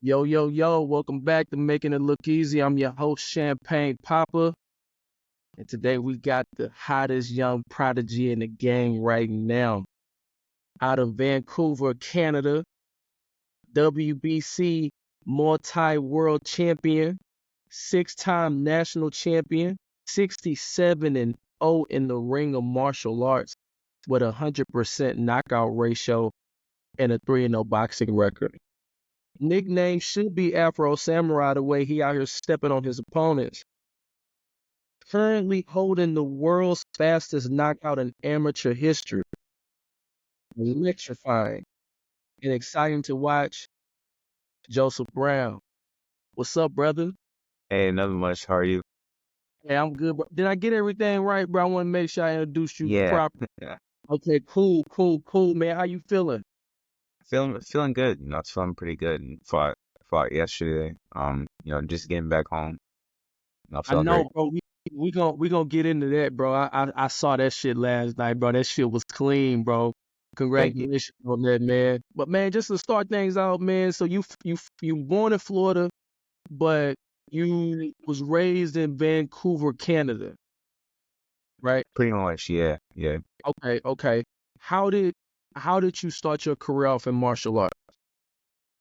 Yo, yo, yo, welcome back to Making It Look Easy. I'm your host, Champagne Papa. And today we got the hottest young prodigy in the game right now. Out of Vancouver, Canada, WBC multi-world champion, six-time national champion, 67-0 in the ring of martial arts with a 100% knockout ratio and a 3-0 boxing record. Nickname should be Afro Samurai the way he out here stepping on his opponents. Currently holding the world's fastest knockout in amateur history. Electrifying and exciting to watch. Joseph Brown. What's up, brother? Hey, nothing much. How are you? Hey, I'm good, bro. Did I get everything right, bro? I want to make sure I introduce you Yeah, properly. yeah. Okay, cool, man. How you feeling? Feeling good. It's feeling pretty good. And fought yesterday. Just getting back home. I Feeling know, great. bro. We gonna get into that, bro. I saw that shit last night, bro. That shit was clean, bro. Thank you. Congratulations on that, man. But man, just to start things out, man. So you born in Florida, but you was raised in Vancouver, Canada, right? Pretty much, yeah, yeah. Okay. How did you start your career off in martial arts?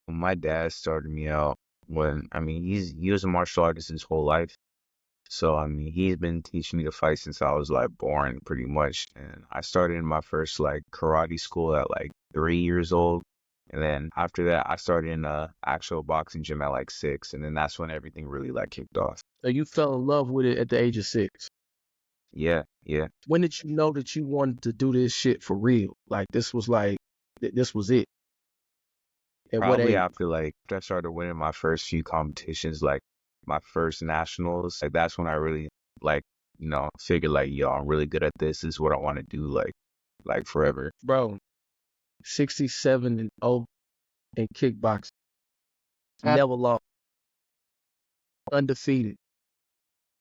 My dad started me out he was a martial artist his whole life. So he's been teaching me to fight since I was like born, pretty much. And I started in my first like karate school at like 3 years old. And then after that, I started in a actual boxing gym at like 6, and then that's when everything really like kicked off. So you fell in love with it at the age of 6. Yeah, yeah. When did you know that you wanted to do this shit for real? Like this was this was it. At what Probably age? after like after I started winning my first few competitions, like my first nationals, like that's when I really like, figured like, yo, I'm really good at this. This is what I want to do like forever. Bro, 67-0 in kickboxing. Never lost. Undefeated.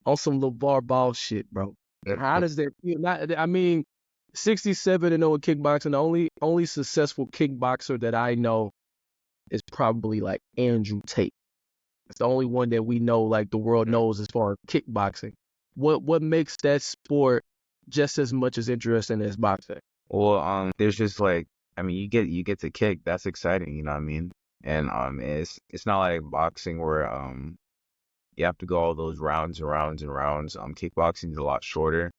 On some LeVar Ball shit, bro. How does that feel? 67-0 in kickboxing. The only successful kickboxer that I know is probably like Andrew Tate. It's the only one that we know, like the world knows as far as kickboxing. What makes that sport just as much as interesting as boxing? Well, there's just like, you get to kick. That's exciting, you know what I mean? And it's not like boxing where you have to go all those rounds and rounds and rounds. Kickboxing is a lot shorter.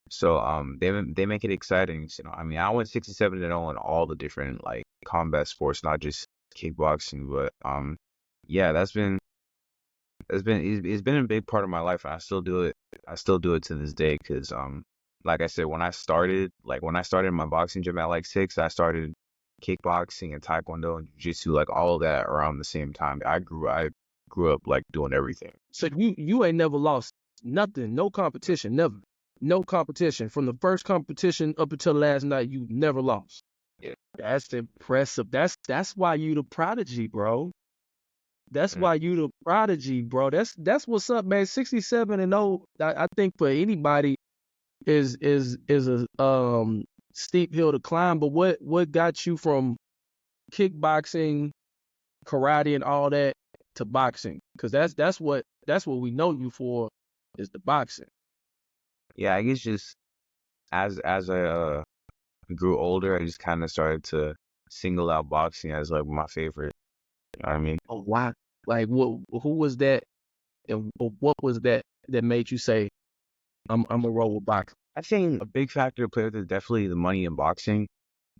So they make it exciting. So, I went 67-0 in all the different like combat sports, not just kickboxing, but yeah, it's been a big part of my life, and I still do it. I still do it to this day because like I said, when I started in my boxing gym at like 6, I started kickboxing and taekwondo and jiu-jitsu, like all of that around the same time. I grew up like doing everything. So you ain't never lost nothing, no competition, never. No competition. From the first competition up until last night, you never lost. Yeah. That's impressive. That's why you the prodigy, bro. That's Mm. why you the prodigy, bro. That's what's up, man. 67-0. I think for anybody is a steep hill to climb. But what got you from kickboxing, karate, and all that to boxing? Because that's what we know you for, is the boxing. Yeah, I guess just as I grew older, I just kind of started to single out boxing as like my favorite. You know what I mean? Oh, why? Like who was that, and what was that made you say I'm a roll with boxing? I think a big factor to play with is definitely the money in boxing.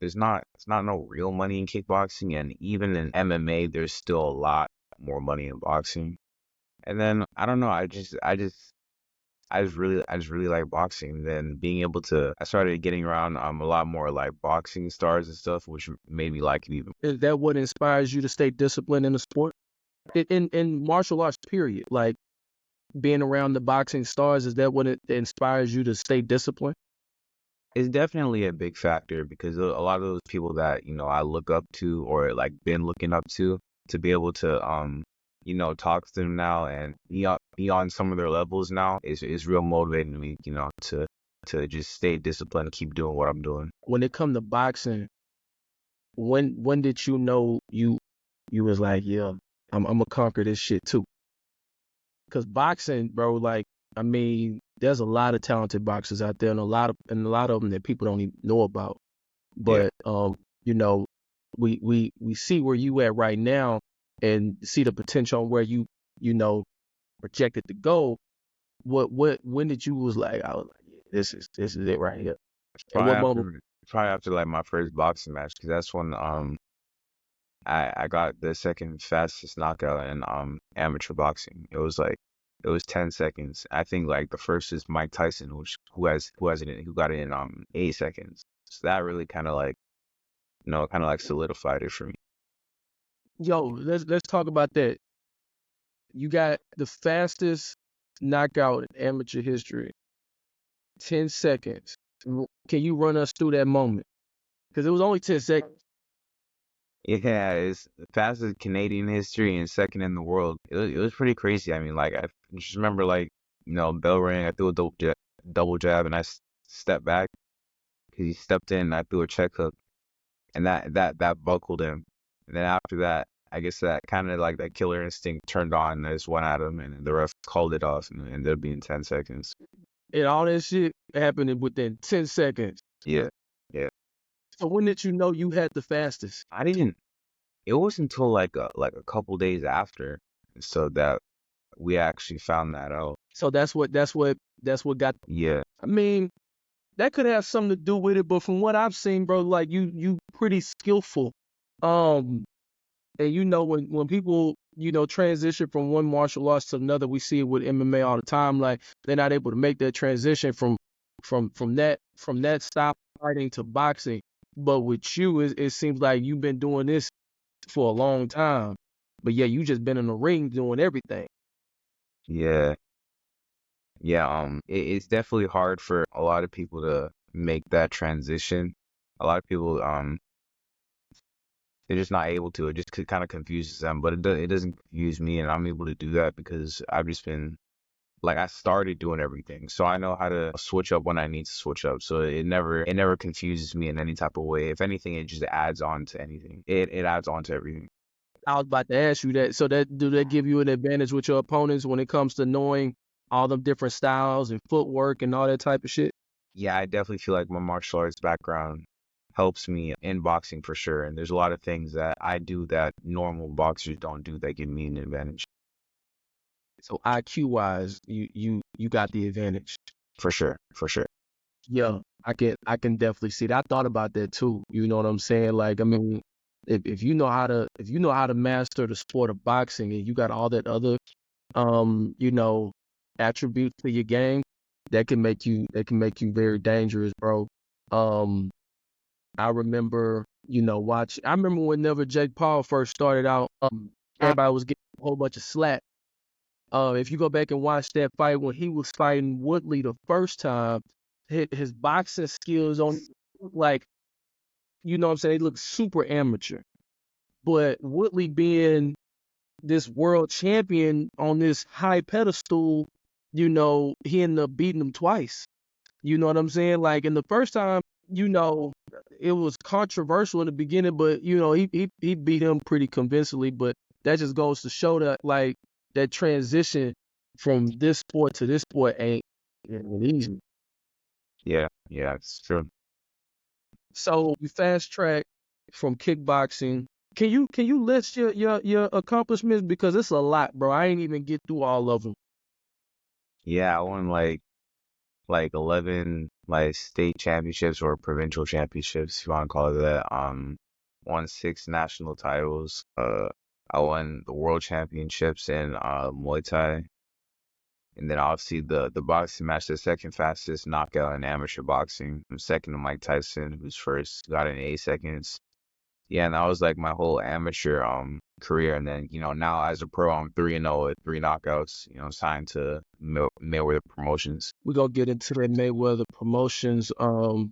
It's not no real money in kickboxing, and even in MMA, there's still a lot more money in boxing. And then I don't know, I just really like boxing. And then I started getting around a lot more like boxing stars and stuff, which made me like it even. Is that what inspires you to stay disciplined in the sport? In martial arts, period. Like being around the boxing stars, is that what it inspires you to stay disciplined? It's definitely a big factor because a lot of those people that, I look up to or like been looking up to be able to talk to them now and be on some of their levels now is real motivating to me, to just stay disciplined and keep doing what I'm doing. When it come to boxing, when did you know you was like, yeah, I'm gonna conquer this shit too. Cause boxing, bro, like, I mean, there's a lot of talented boxers out there, and a lot of them that people don't even know about. Yeah. But you know, we see where you at right now, and see the potential on where you know projected to go. When did you was like, I was like, yeah, this is it right here. And Probably what moment? after probably after like my first boxing match, because that's when I got the second fastest knockout in amateur boxing. It was 10 seconds. I think like the first is Mike Tyson, who got it in 8 seconds. So that really kind of like kind of like solidified it for me. Yo, let's talk about that. You got the fastest knockout in amateur history. 10 seconds. Can you run us through that moment? Because it was only 10 seconds. Yeah, it's the fastest Canadian history and second in the world. It was pretty crazy. I mean, like I just remember like bell rang, I threw a double jab, and stepped back because he stepped in. And I threw a check hook, and that buckled him. And then after that, I guess that kind of like that killer instinct turned on. And I just went at him, and then the ref called it off, and it ended up being 10 seconds. And all that shit happened within 10 seconds. Yeah, yeah. So when did you know you had the fastest? I didn't. It wasn't until like a couple days after, so that we actually found that out. So that's what got. Yeah, I mean, that could have something to do with it, but from what I've seen, bro, like you pretty skillful. Um, and when people transition from one martial arts to another, we see it with MMA all the time. Like they're not able to make that transition from that style fighting to boxing. But with you, it seems like you've been doing this for a long time. But yeah, you just been in the ring doing everything. yeah, yeah. It's definitely hard for a lot of people to make that transition. A lot of people, they're just not able to. It just kind of confuses them, but it doesn't confuse me, and I'm able to do that because I've just been like I started doing everything, so I know how to switch up when I need to switch up. So it never confuses me in any type of way. If anything, it just adds on to anything. It adds on to everything. I was about to ask you that. So do that give you an advantage with your opponents when it comes to knowing all them different styles and footwork and all that type of shit? Yeah, I definitely feel like my martial arts background helps me in boxing for sure. And there's a lot of things that I do that normal boxers don't do that give me an advantage. So IQ wise, you got the advantage. For sure, for sure. Yeah, I can definitely see that. I thought about that too. You know what I'm saying? Like, I mean, if you know how to master the sport of boxing and you got all that other you know attributes to your game, that can make you very dangerous, bro. Um, I remember I remember whenever Jake Paul first started out, everybody was getting a whole bunch of slack. If you go back and watch that fight when he was fighting Woodley the first time, his boxing skills on like what I'm saying, they look super amateur. But Woodley being this world champion on this high pedestal, he ended up beating him twice. You know what I'm saying? Like in the first time, it was controversial in the beginning, but he beat him pretty convincingly. But that just goes to show that like that transition from this sport to this sport ain't easy. Yeah, yeah, it's true. So you fast track from kickboxing. Can you list your accomplishments, because it's a lot, bro? I ain't even get through all of them. Yeah, I won like 11 like state championships or provincial championships, if you want to call it that. Won 6 national titles. I won the world championships in Muay Thai. And then obviously the boxing match, the second fastest knockout in amateur boxing. I'm second to Mike Tyson, who's first, got it in 8 seconds. Yeah, and that was like my whole amateur career. And then, now as a pro, I'm 3-0 with 3 knockouts, signed to Mayweather Promotions. We're gonna get into that Mayweather Promotions. We're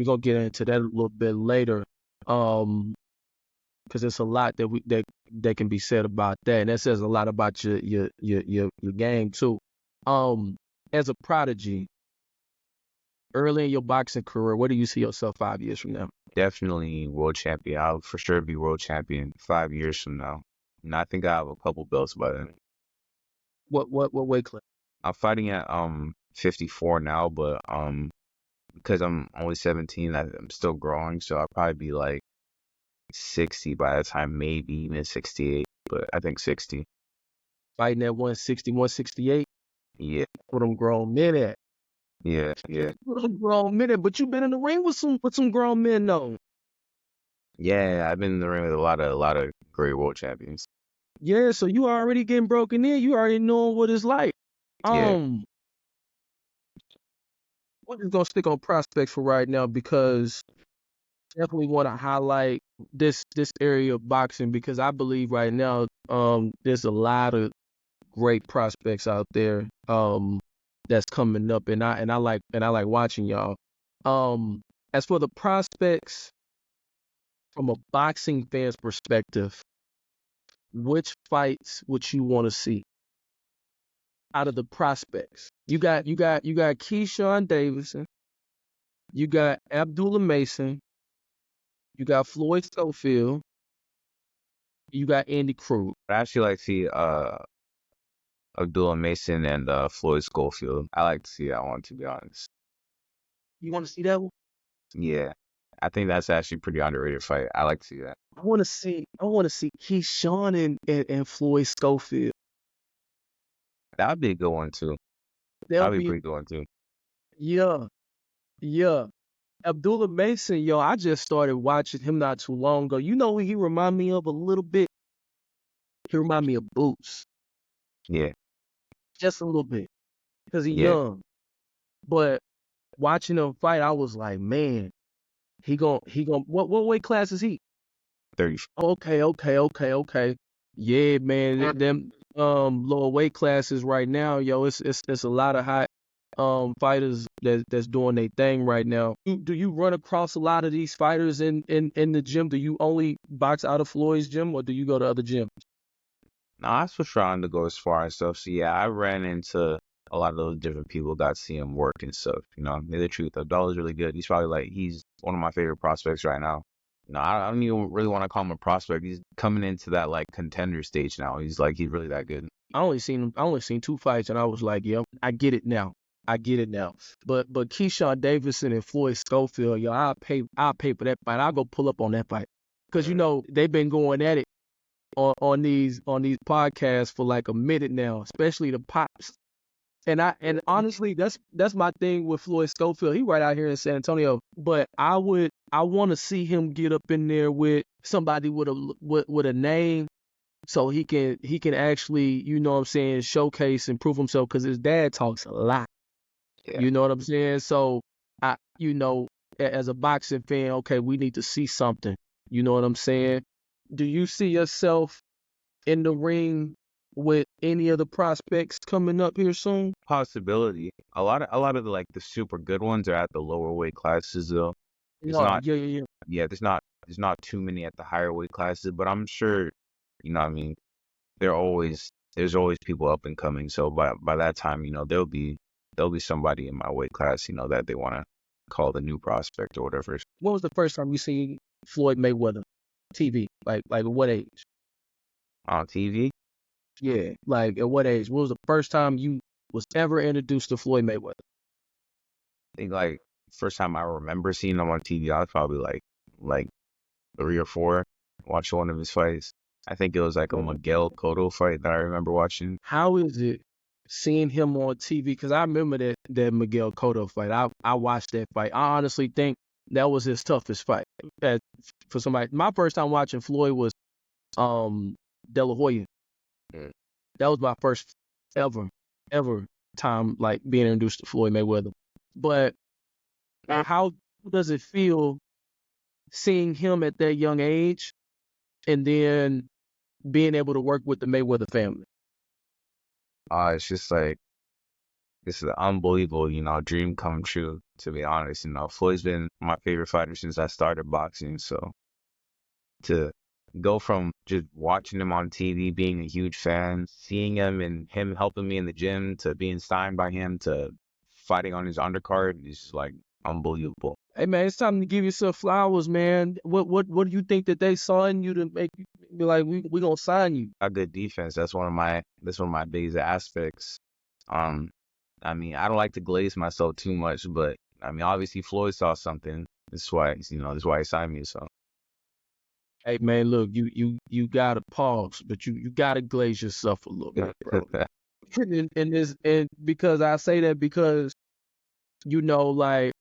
gonna get into that a little bit later. Because there's a lot that can be said about that, and that says a lot about your game too. As a prodigy, early in your boxing career, where do you see yourself 5 years from now? Definitely world champion. I'll for sure be world champion 5 years from now. And I think I have a couple belts by then. What weight class? I'm fighting at 54 now, but because I'm only 17, I'm still growing, so I'll probably be like 60 by the time, maybe even 68, but I think 60. Fighting at 160, 168. Yeah, What them grown men at? yeah, yeah. What them grown men at? But you been in the ring with some grown men though. Yeah, I've been in the ring with a lot of great world champions. Yeah, so you already getting broken in. You already know what it's like. Yeah. We're just gonna stick on prospects for right now because definitely want to highlight this area of boxing because I believe right now there's a lot of great prospects out there that's coming up and I like watching y'all. As for the prospects from a boxing fan's perspective, which fights would you want to see out of the prospects? You got Keyshawn Davidson, you got Abdullah Mason, you got Floyd Schofield, you got Andy Cruz. I actually like to see Abdullah Mason and Floyd Schofield. I like to see that one, to be honest. You want to see that one? Yeah, I think that's actually a pretty underrated fight. I like to see that. I want to see Keyshawn and Floyd Schofield. That would be a good one too. They'll That'd be a be pretty good one too. yeah. Abdullah Mason, yo, I just started watching him not too long ago. You know who he remind me of a little bit? He remind me of Boots, Yeah, just a little bit, because he yeah. young. But watching him fight, I was like, man, he gon' what weight class is he? 30. Okay. Yeah, man, them lower weight classes right now, yo, it's a lot of hot fighters that's doing their thing right now. Do you run across a lot of these fighters in the gym? Do you only box out of Floyd's gym or do you go to other gyms? No, I was trying to go as far and stuff. So yeah, I ran into a lot of those different people, got to see him work and stuff. You know, the truth, Abdullah's really good. He's probably he's one of my favorite prospects right now. You know, I don't even really want to call him a prospect. He's coming into that contender stage now. He's really that good. I only seen two fights and I was like, yeah, I get it now. But Keyshawn Davidson and Floyd Schofield, yo, I'll pay for that fight. I'll go pull up on that fight. Because you know, they've been going at it on these podcasts for like a minute now, especially the pops. And honestly, that's my thing with Floyd Schofield. He right out here in San Antonio, but I want to see him get up in there with somebody with a name, so he can actually, you know what I'm saying, showcase and prove himself. Because his dad talks a lot. Yeah. You know what I'm saying? So as a boxing fan, okay, we need to see something. You know what I'm saying? Do you see yourself in the ring with any of the prospects coming up here soon? Possibility. A lot of the super good ones are at the lower weight classes though. It's not. Yeah. Yeah, there's not too many at the higher weight classes, but I'm sure, you know what I mean, there's always people up and coming. So by that time, you know, there'll be somebody in my weight class, you know, that they want to call the new prospect or whatever. When was the first time you seen Floyd Mayweather TV? Like at what age? On TV? Yeah, like at what age? When was the first time you was ever introduced to Floyd Mayweather? I think first time I remember seeing him on TV, I was probably like 3 or 4, watching one of his fights. I think it was like a Miguel Cotto fight that I remember watching. How is it seeing him on TV? Because I remember that Miguel Cotto fight. I watched that fight. I honestly think that was his toughest fight. For somebody, my first time watching Floyd was De La Hoya. Mm. That was my first ever time like being introduced to Floyd Mayweather. But how does it feel seeing him at that young age and then being able to work with the Mayweather family? It's just this is an unbelievable, you know, dream come true, to be honest. You know, Floyd's been my favorite fighter since I started boxing. So to go from just watching him on TV, being a huge fan, seeing him and him helping me in the gym, to being signed by him, to fighting on his undercard, it's just unbelievable. Hey man, it's time to give you some flowers, man. What do you think that they saw in you to make you be like, we gonna sign you? Got good defense. That's one of my biggest aspects. Um, I mean, I don't like to glaze myself too much, but I mean, obviously Floyd saw something. That's why he signed me. So Hey man, look, you gotta pause, but you gotta glaze yourself a little bit, bro. And because I say that because like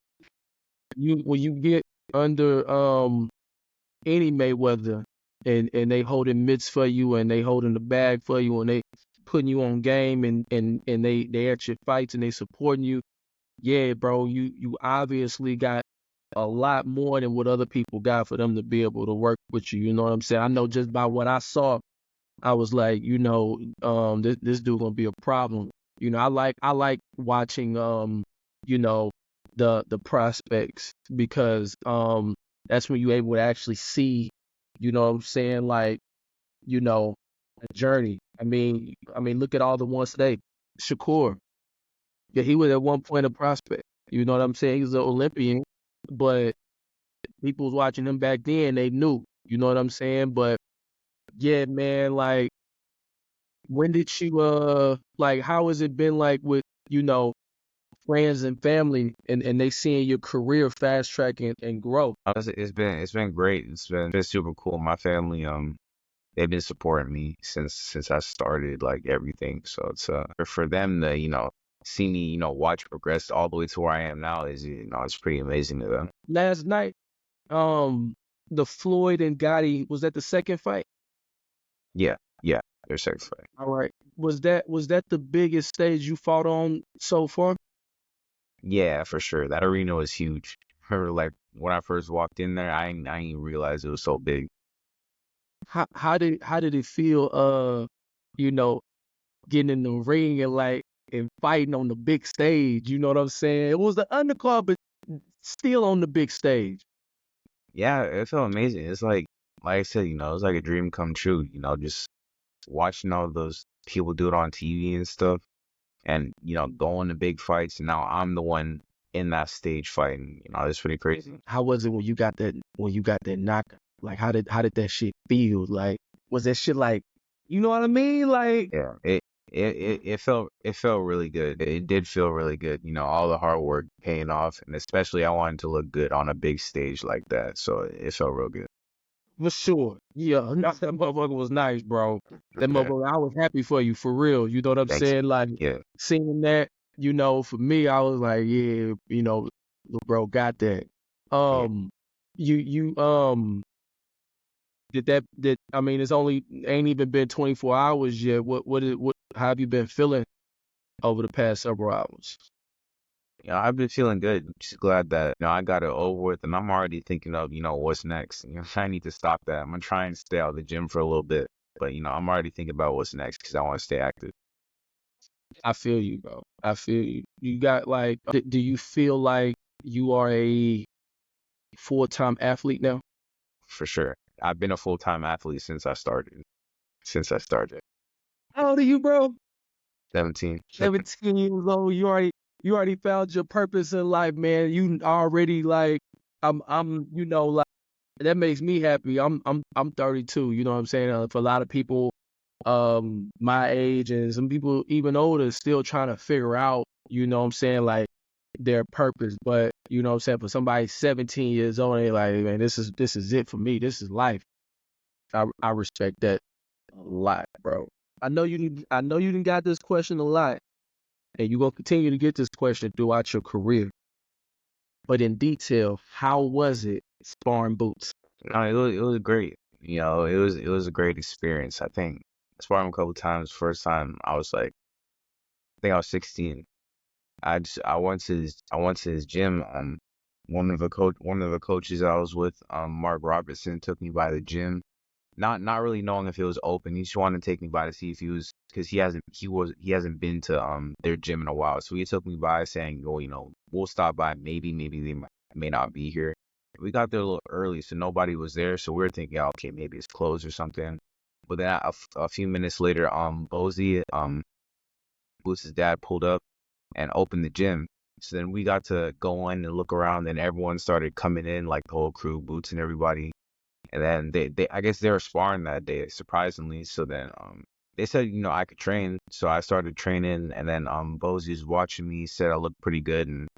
when you get under any Mayweather and they holding mitts for you and they holding the bag for you and they putting you on game and they at your fights and they supporting you, yeah, bro, you obviously got a lot more than what other people got for them to be able to work with you. You know what I'm saying? I know just by what I saw, I was like, this dude gonna be a problem. I like watching you know, the prospects because that's when you're able to actually see, you know what I'm saying, like, you know, a journey. I mean, look at all the ones today. Shakur, yeah, he was at one point a prospect. You know what I'm saying? He was an Olympian, but people was watching him back then. They knew. You know what I'm saying? But yeah, man, like, when did you like? How has it been like with friends and family and they seeing your career fast track and grow? honestly, it's been great. It's been super cool. My family, they've been supporting me since I started, like, everything. So it's for them to see me watch progress all the way to where I am now is it's pretty amazing to them. Last night, um, the Floyd and Gotti, was that the second fight? Yeah, yeah, they're satisfied. All right. Was that the biggest stage you fought on so far? Yeah, for sure. That arena was huge. Remember, like, when I first walked in there, I didn't realize it was so big. How did it feel you know, getting in the ring and fighting on the big stage, you know what I'm saying? It was the undercard, but still on the big stage. Yeah, it felt amazing. It's like I said, it's like a dream come true. Just watching all those people do it on TV and stuff, and going to big fights. And now I'm the one in that stage fighting. It's pretty crazy. How was it when you got that knock? Like how did that shit feel? Like was that shit like, you know what I mean? Like Yeah, it felt really good. It did feel really good. All the hard work paying off, and especially I wanted to look good on a big stage like that, so it felt real good. for sure. Yeah, no, that motherfucker was nice, bro. That Yeah, motherfucker, I was happy for you for real. You know what I'm thanks. saying? Like Yeah, seeing that, for me, I was like, yeah, little bro got that. yeah. You did I mean it's only ain't even been 24 hours yet. What how have you been feeling over the past several hours? I've been feeling good. Just glad that I got it over with, and I'm already thinking of what's next. I need to stop that. I'm gonna try and stay out of the gym for a little bit, but I'm already thinking about what's next because I want to stay active I feel you, bro. I feel you. You got like, do you feel like you are a full-time athlete now? for sure. I've been a full-time athlete since I started. Since I started, How old are you, bro? 17. 17 years old. You already found your purpose in life, man. You already like, I'm like, that makes me happy. I'm 32. You know what I'm saying? For a lot of people my age and some people even older still trying to figure out, you know what I'm saying, like their purpose. But you know what I'm saying, for somebody 17 years old, they like, man, this is it for me. This is life. I respect that a lot, bro. I know you didn't got this question a lot, and you're gonna continue to get this question throughout your career. But in detail, how was it sparring Boots? No, it was great. It was a great experience. I think I sparred him a couple times. First time I think I was 16. I went to his gym. One of the coaches I was with, Mark Robertson, took me by the gym. Not really knowing if it was open. He just wanted to take me by to see if because he hasn't been to their gym in a while. So he took me by saying, "Oh, we'll stop by. Maybe they may not be here." We got there a little early, so nobody was there. So we were thinking, "Oh, okay, maybe it's closed or something." But then a few minutes later, Bozy, Boots' dad pulled up and opened the gym. So then we got to go in and look around, and everyone started coming in, like the whole crew, Boots and everybody. And then they I guess they were sparring that day, surprisingly. So then they said, I could train. So I started training, and then Bozy was watching me, said I looked pretty good, and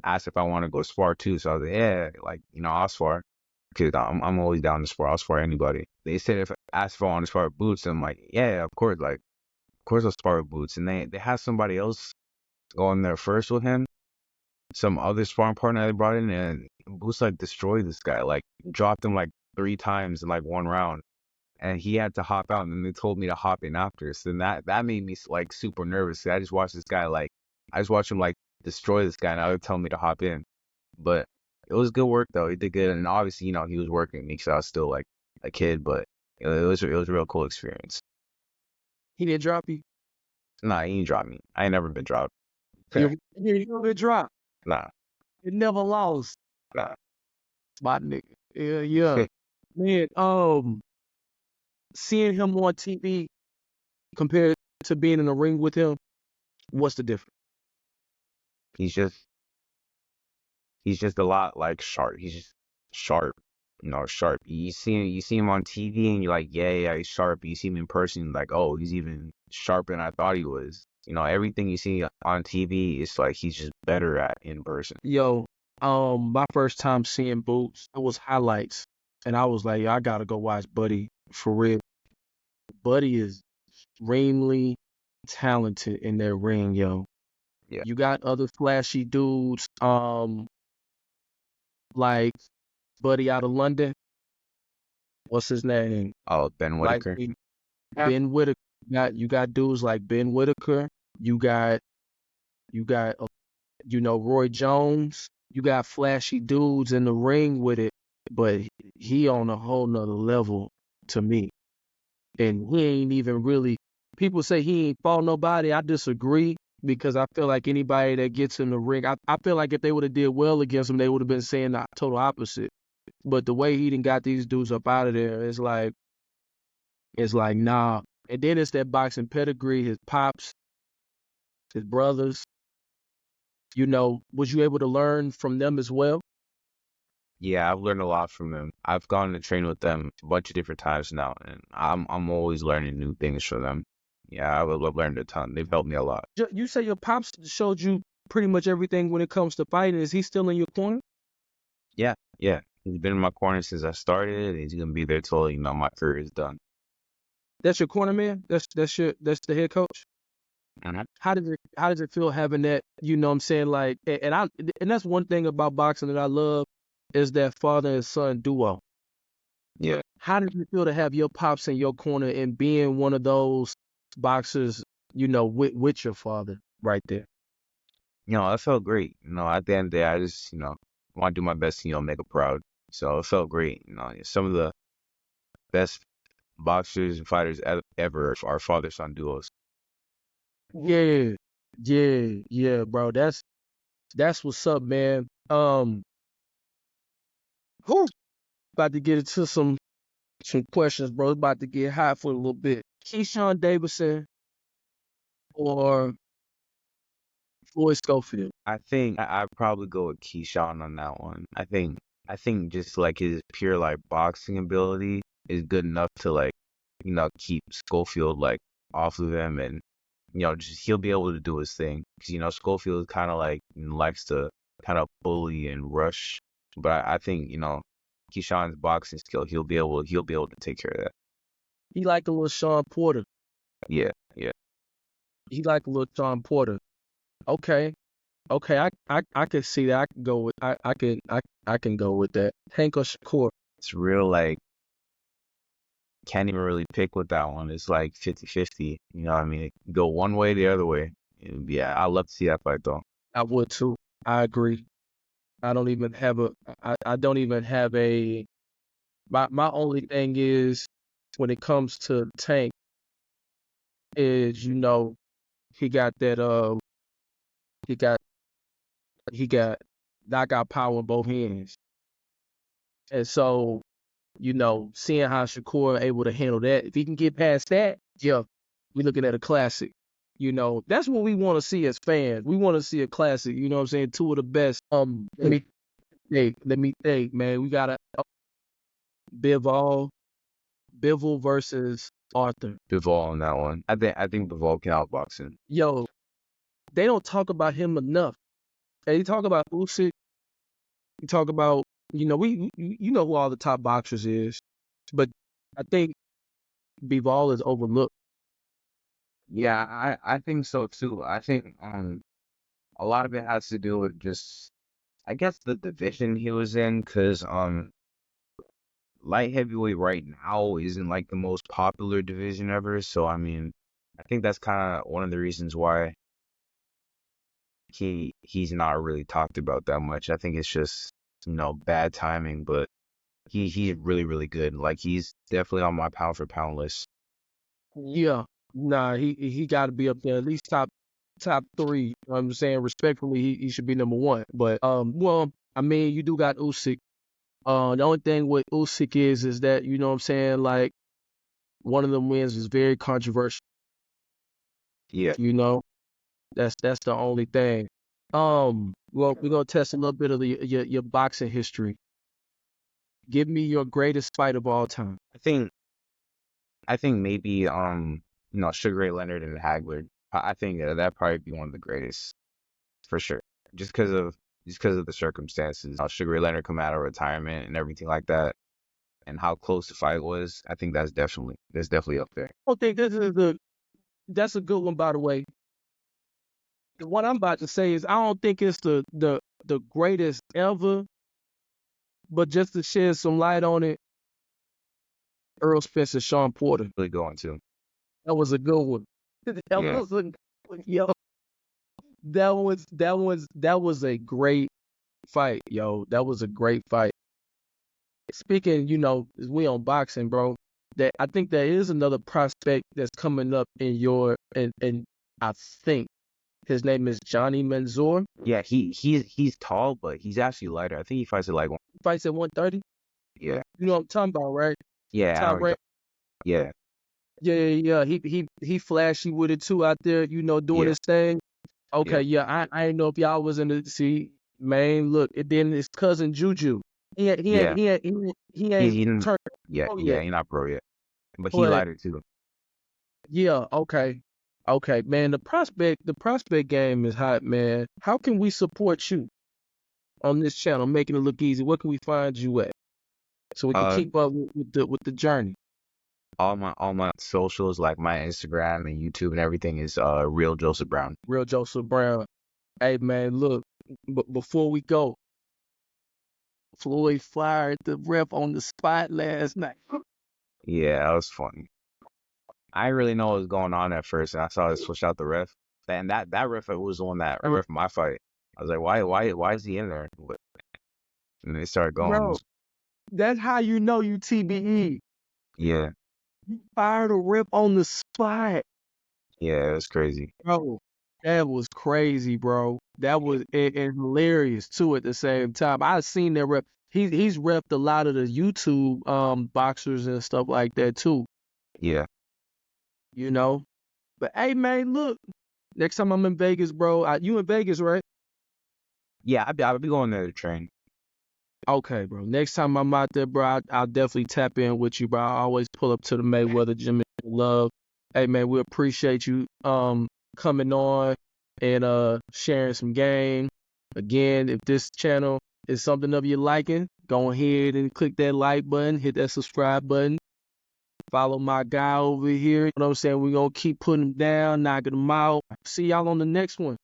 asked if I want to go spar too. So I was like, yeah, like, I'll spar. Because I'm always down to spar. I'll spar anybody. They said if I asked if I want to spar with Boots, I'm like, yeah, of course, like of course I'll spar with Boots. And they had somebody else go in there first with him, some other sparring partner they brought in, and Boots like destroyed this guy, like dropped him like 3 times in like one round, and he had to hop out, and then they told me to hop in after. So then that made me like super nervous. I just watched this guy I just watched him like destroy this guy, and now they're telling me to hop in. But it was good work though. He did good, and obviously he was working me because I was still like a kid, but it was a real cool experience. He didn't drop you. Nah, he didn't drop me. I ain't never been dropped. You never been dropped. Nah, You never lost. nah. My nigga. Yeah. Man, seeing him on TV compared to being in the ring with him, what's the difference? He's just a lot like sharp. He's just sharp, sharp. You see him on TV and you're like, yeah, he's sharp. You see him in person, like, oh, he's even sharper than I thought he was. Everything you see on TV is like he's just better at in person. Yo, my first time seeing Boots, it was highlights. And I was like, I gotta go watch Buddy for real. Buddy is extremely talented in that ring, yo. Yeah. You got other flashy dudes, like Buddy out of London. What's his name? Oh, Ben Like Whitaker. Ben Whitaker. You got dudes like Ben Whitaker. You got Roy Jones. You got flashy dudes in the ring with it, but he on a whole nother level to me. And he ain't even really. People say he ain't fought nobody. I disagree because I feel like anybody that gets in the ring, I feel like if they would have did well against him, they would have been saying the total opposite. But the way he done got these dudes up out of there, it's like nah. And then it's that boxing pedigree, his pops, his brothers. Was you able to learn from them as well? Yeah, I've learned a lot from them. I've gone to train with them a bunch of different times now, and I'm always learning new things from them. Yeah, I've learned a ton. They've helped me a lot. You say your pops showed you pretty much everything when it comes to fighting. Is he still in your corner? Yeah, yeah. He's been in my corner since I started. He's gonna be there till my career is done. That's your corner man? That's the head coach? Mhm. How does it feel having that, what I'm saying, like, and that's one thing about boxing that I love is that father and son duo. Yeah. How does it feel to have your pops in your corner and being one of those boxers, with your father right there? It felt great. At the end of the day, I just, want to do my best to, make him proud. So it felt great. Some of the best boxers and fighters ever are father-son duos. Yeah, bro. That's what's up, man. Whew, about to get into some questions, bro. It's about to get hot for a little bit. Keyshawn Davidson or Floyd Schofield? I think I'd probably go with Keyshawn on that one. I think just like his pure like boxing ability is good enough to like, keep Schofield like off of him, and just he'll be able to do his thing because Schofield kind of like likes to kind of bully and rush, but I think Keyshawn's boxing skill he'll be able to take care of that. He like a little Sean Porter. Yeah, yeah. He like a little Sean Porter. Okay. I can see that. I can go with I can go with that. Hank or Shakur? It's real like can't even really pick with that one. It's like 50-50. You know what I mean? It can go one way, the other way. Yeah, I love to see that fight though. I would too. I agree. I don't even have a my only thing is when it comes to Tank is he got that he got knockout power in both hands. And so, seeing how Shakur able to handle that, if he can get past that, yeah, we're looking at a classic. You know, that's what we want to see as fans. We want to see a classic. You know what I'm saying? Two of the best. Let me think, man. We got a Bivol versus Arthur. Bivol on that one. I think Bivol can outbox him. Yo, they don't talk about him enough. They talk about Usyk. You talk about, you know, you know who all the top boxers is, but I think Bivol is overlooked. Yeah, I think so too. I think a lot of it has to do with just, I guess, the division he was in, because light heavyweight right now isn't like the most popular division ever. So I mean, I think that's kind of one of the reasons why he's not really talked about that much. I think it's just, bad timing, but he's really, really good. Like, he's definitely on my pound for pound list. Yeah, nah, he got to be up there at least top 3. You know what I'm saying, respectfully, he should be number 1. But well, I mean, you do got Usyk. The only thing with Usyk is that, you know what I'm saying, like, one of them wins is very controversial. Yeah. You know, that's the only thing. Well, we're gonna test a little bit of your boxing history. Give me your greatest fight of all time. I think maybe Sugar Ray Leonard and Hagler. I think that'd probably be one of the greatest for sure. Just because of the circumstances. How Sugar Ray Leonard come out of retirement and everything like that, and how close the fight was. I think that's definitely up there. I don't think that's a good one, by the way. What I'm about to say is I don't think it's the greatest ever, but just to shed some light on it, Earl Spencer, Sean Porter. Really going to. That was a good one. Yo, that was a great fight, yo. That was a great fight. Speaking, we on boxing, bro. That I think there is another prospect that's coming up in your and I think his name is Johnny Mansour. Yeah, he's tall, but he's actually lighter. I think he fights at like Fights at 130. Yeah. You know what I'm talking about, right? Yeah. Yeah. Yeah. He flashy with it too out there, doing his thing. Okay, yeah. I didn't know if y'all was in the man. Look, and then his cousin Juju. He ain't turned. Yeah, he's not pro yet, but he lighter too. Yeah. Okay, man. The prospect game is hot, man. How can we support you on this channel, making it look easy? Where can we find you at, so we can keep up with the journey? All my socials, like my Instagram and YouTube and everything, is Real Joseph Brown. Real Joseph Brown. Hey, man, look, before we go, Floyd fired the ref on the spot last night. Yeah, that was funny. I didn't really know what was going on at first, and I saw it switch out the ref. And that ref was the one that ref my fight. I was like, why is he in there? And they started going. Bro, that's how you know you TBE. Yeah. You fired a ref on the spot. Yeah, it was crazy. Bro, that was crazy, bro. That was and hilarious too at the same time. I've seen that rep. He's repped a lot of the YouTube boxers and stuff like that too. Yeah. But hey, man, look. Next time I'm in Vegas, bro. You in Vegas, right? Yeah, I'll be going there to train. Okay, bro. Next time I'm out there, bro, I'll definitely tap in with you, bro. I always pull up to the Mayweather gym and love. Hey, man, we appreciate you coming on and sharing some game. Again, if this channel is something of your liking, go ahead and click that like button, hit that subscribe button. Follow my guy over here. You know what I'm saying? We're going to keep putting him down, knocking him out. See y'all on the next one.